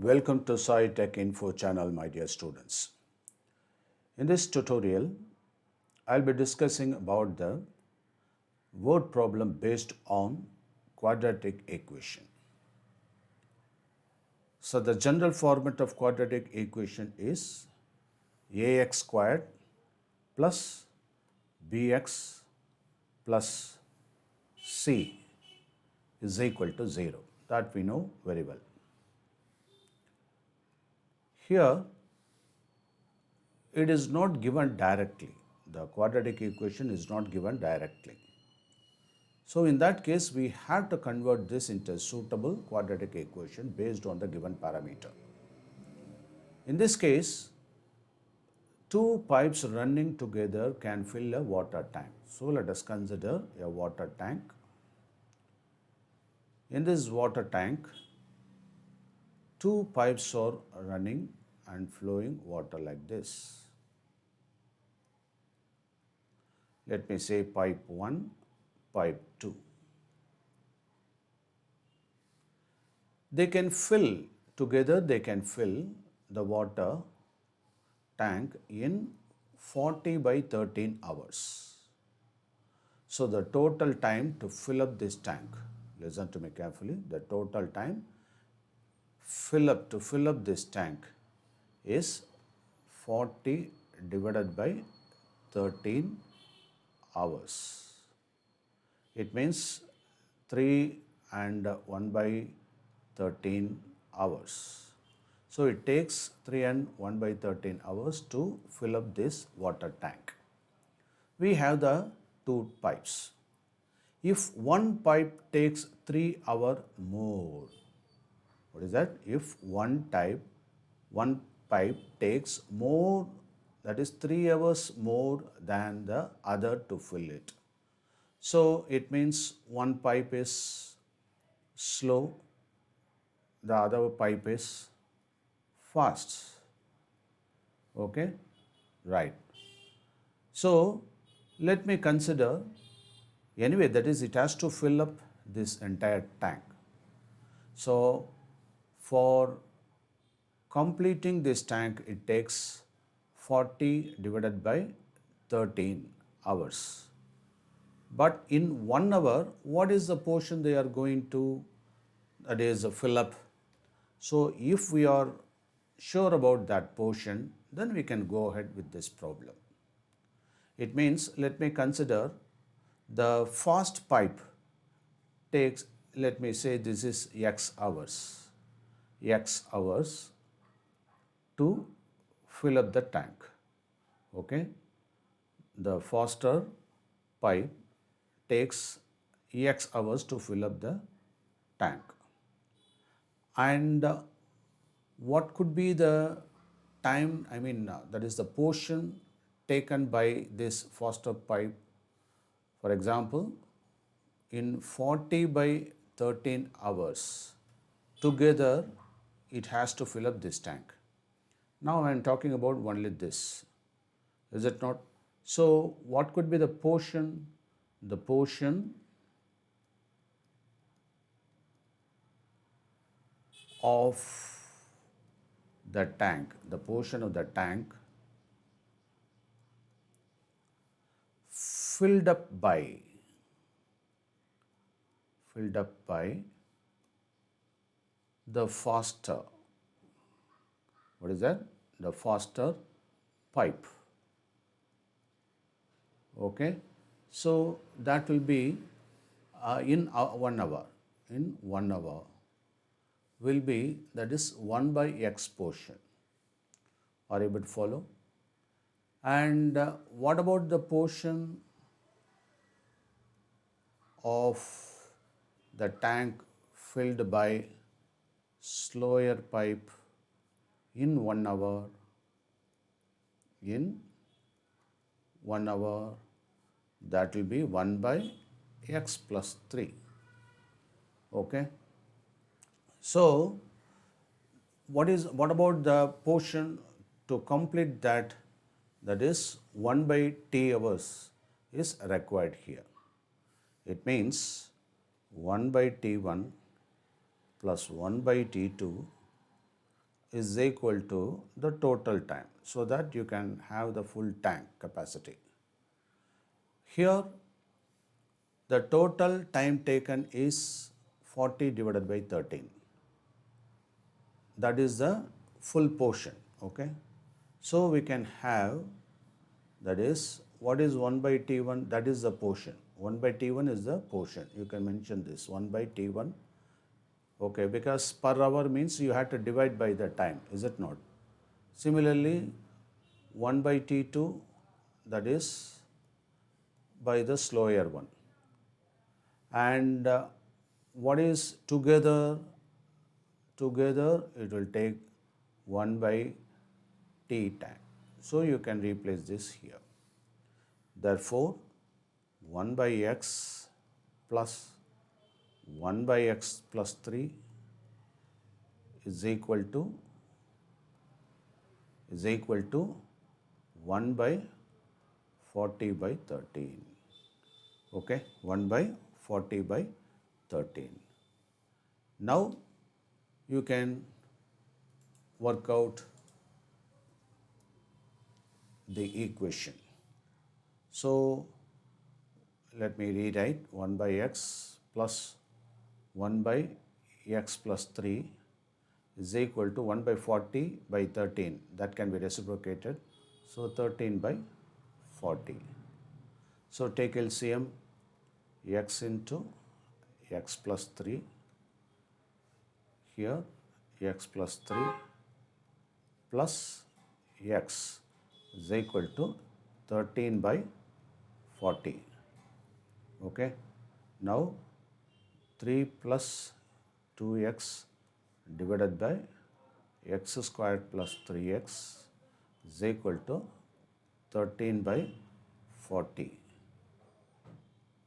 Welcome to Sai Tech Info channel, my dear students. In this tutorial, I'll be discussing about the word problem based on quadratic equation. So the general format of quadratic equation is ax squared plus bx plus c is equal to 0. That we know very well. Here, it is not given directly. The quadratic equation is not given directly. So in that case, we have to convert this into a suitable quadratic equation based on the given parameter. In this case, two pipes running together can fill a water tank. So let us consider a water tank. In this water tank, two pipes are running and flowing water like this. Let me say pipe 1, pipe 2. They can fill the water tank in 40 by 13 hours. So the total time to fill up this tank, listen to me carefully, the total time to fill up this tank is 40 divided by 13 hours. It means 3 and 1 by 13 hours. So it takes 3 and 1 by 13 hours to fill up this water tank. We have the two pipes. If one pipe takes 3 hours more, what is that? If one pipe takes more, that is 3 hours more than the other to fill it. So it means one pipe is slow, the other pipe is fast. Okay, right. So let me consider, anyway, that is, it has to fill up this entire tank. So for completing this tank, it takes 40 divided by 13 hours. But in 1 hour, what is the portion they are going to, that is, fill up? So if we are sure about that portion, then we can go ahead with this problem. It means, let me consider the fast pipe takes, let me say this is x hours to fill up the tank. Okay, the faster pipe takes x hours to fill up the tank. And what could be the time, that is the portion taken by this faster pipe? For example, in 40 by 13 hours, together it has to fill up this tank. Now I am talking about only this, is it not? So what could be the portion? The portion of the tank, filled up by the faster, what is that? The faster pipe. Okay, so that will be in 1 hour. In 1 hour will be, that is 1 by x portion. Are you able to follow? And what about the portion of the tank filled by slower pipe in 1 hour? In 1 hour, that will be 1 by x plus 3. Okay. So what about the portion to complete that, that is 1 by t hours is required here. It means 1 by t1 plus 1 by t2 is equal to the total time, so that you can have the full tank capacity. Here the total time taken is 40 divided by 13. That is the full portion. Okay, so we can have, that is, what is 1 by T1? That is the portion. 1 by T1 is the portion. You can mention this 1 by T1. Okay, because per hour means you have to divide by the time, is it not? Similarly, 1 by T2, that is by the slower one. And what is together? Together it will take 1 by T time. So you can replace this here. Therefore, 1 by x plus 1 by x plus 3 is equal to 1 by 40 by 13. Okay, 1 by 40 by 13. Now you can work out the equation. So let me rewrite 1 by x plus 1 by x plus 3 is equal to 1 by 40 by 13. That can be reciprocated. So 13 by 40. So take LCM, x into x plus 3. Here x plus 3 plus x is equal to 13 by 40. Okay. Now 3 plus 2x divided by x squared plus 3x is equal to 13 by 40.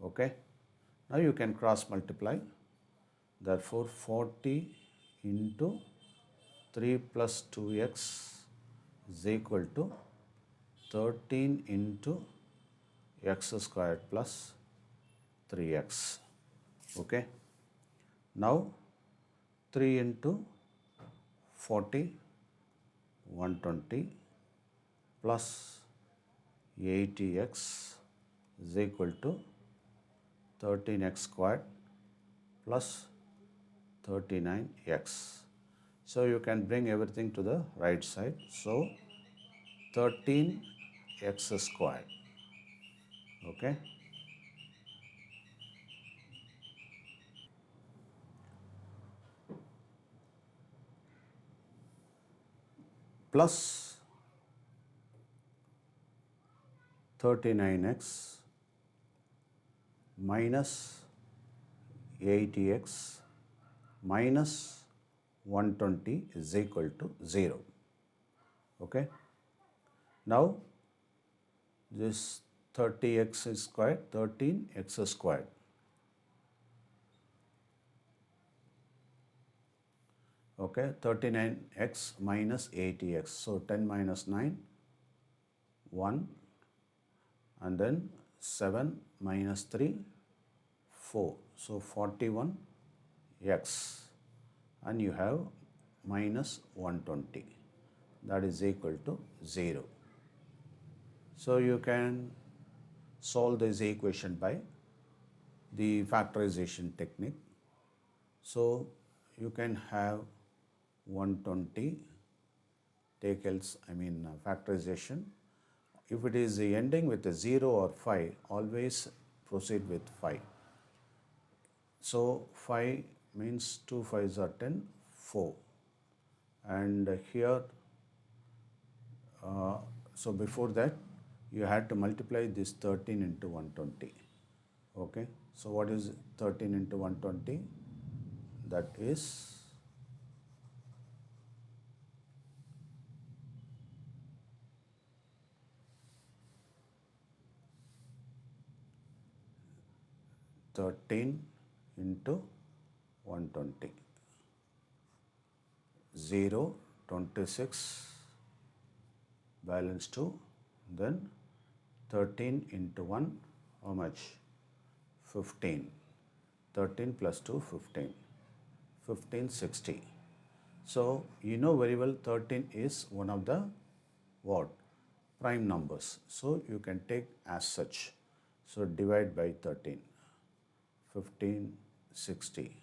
Okay. Now you can cross multiply. Therefore 40 into 3 plus 2x is equal to 13 into x squared plus 3x. Okay. Now 3 into 40, 120 plus 80x is equal to 13x squared plus 39x. So you can bring everything to the right side. So 13x squared. Okay. Plus 39x minus 80x minus 120 is equal to 0. Okay. Now this 30x squared, 13x squared. Okay, 39x minus 80x. So 10 minus 9, 1, and then 7 minus 3, 4. So 41x, and you have minus 120. That is equal to 0. So you can solve this equation by the factorization technique. So you can have 120, take else, factorization. If it is ending with a 0 or 5, always proceed with 5. So 5 means 2 5s are 10, 4. And here, so before that, you had to multiply this 13 into 120. Okay, so what is 13 into 120? That is 13 into 120. 0, 26, balance 2, then 13 into 1, how much? 15. 13 plus 2, 15. 15, 60. So you know very well 13 is one of the what? Prime numbers. So you can take as such. So divide by 13. 15, 60.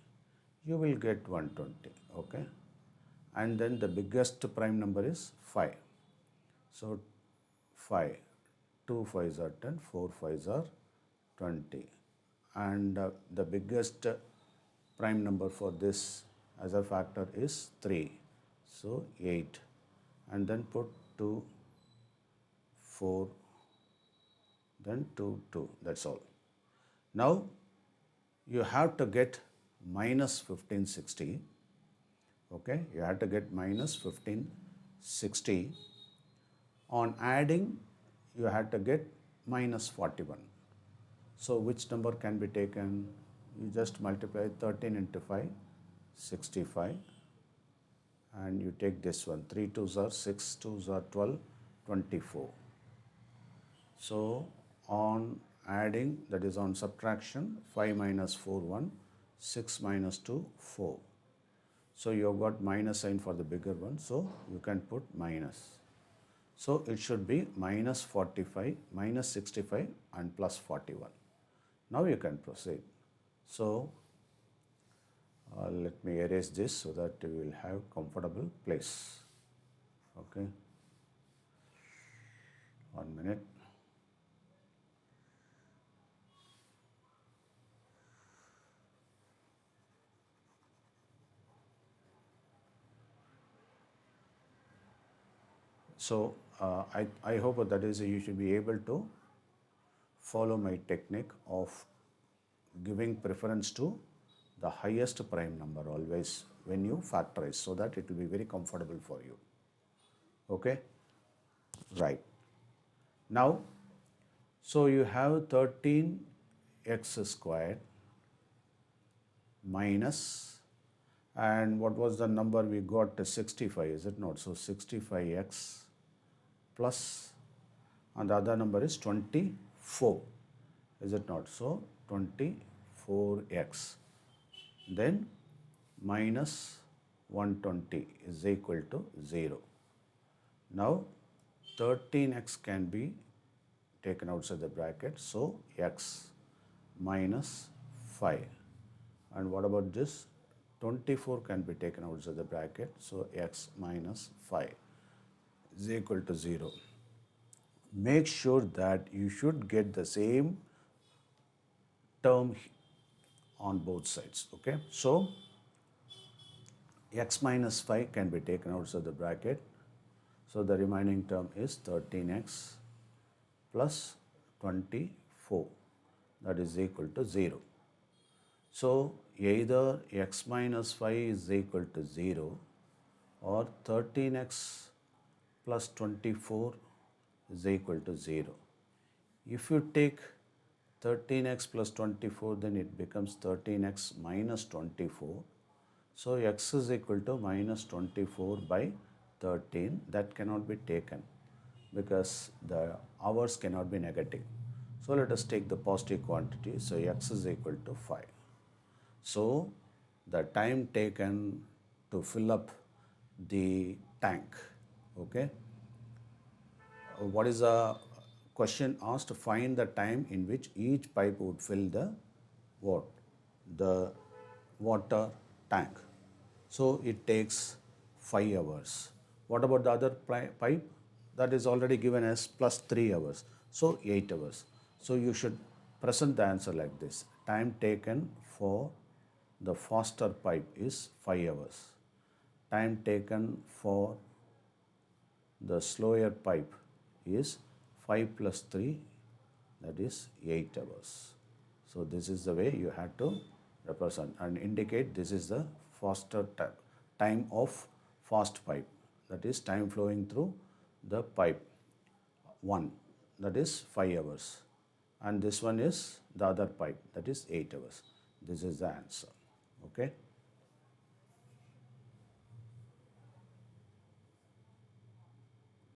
You will get 120. Okay. And then the biggest prime number is 5. So 5. 2 5s are 10, 4 5s are 20. And the biggest prime number for this as a factor is 3. So 8. And then put 2, 4, then 2, 2. That's all. Now you have to get minus 1560. Okay, you have to get minus 1560. On adding, you have to get minus 41. So which number can be taken? You just multiply 13 into 5, 65. And you take this one. 3 2s are 6, 2s are 12, 24. So on adding, that is on subtraction, 5 minus 4, 1, 6 minus 2, 4. So you have got minus sign for the bigger one, so you can put minus. So it should be minus 45, minus 65 and plus 41. Now you can proceed. So let me erase this so that you will have comfortable place. Okay. 1 minute. So I hope that is you should be able to follow my technique of giving preference to the highest prime number always when you factorize, so that it will be very comfortable for you. Okay, right. Now, so you have 13x squared minus, and what was the number we got? 65, is it not? So 65x plus, and the other number is 24, is it not? So 24x, then minus 120 is equal to 0. Now 13x can be taken outside the bracket, so x minus 5. And what about this? 24 can be taken outside the bracket, so x minus 5 is equal to 0. Make sure that you should get the same term on both sides. Okay, so x minus 5 can be taken outside the bracket, so the remaining term is 13x plus 24, that is equal to 0. So either x minus 5 is equal to 0 or 13x plus 24 is equal to 0. If you take 13x plus 24, then it becomes 13x minus 24. So x is equal to minus 24 by 13. That cannot be taken because the hours cannot be negative. So let us take the positive quantity. So x is equal to 5. So the time taken to fill up the tank, okay? What is the question asked? Find the time in which each pipe would fill the what? The water tank. So it takes 5 hours. What about the other pipe? That is already given as plus 3 hours. So 8 hours. So you should present the answer like this. Time taken for the faster pipe is 5 hours. Time taken for the slower pipe is 5 plus 3, that is 8 hours. So this is the way you have to represent and indicate this is the faster time of fast pipe, that is time flowing through the pipe 1, that is 5 hours, and this one is the other pipe, that is 8 hours. This is the answer. Okay.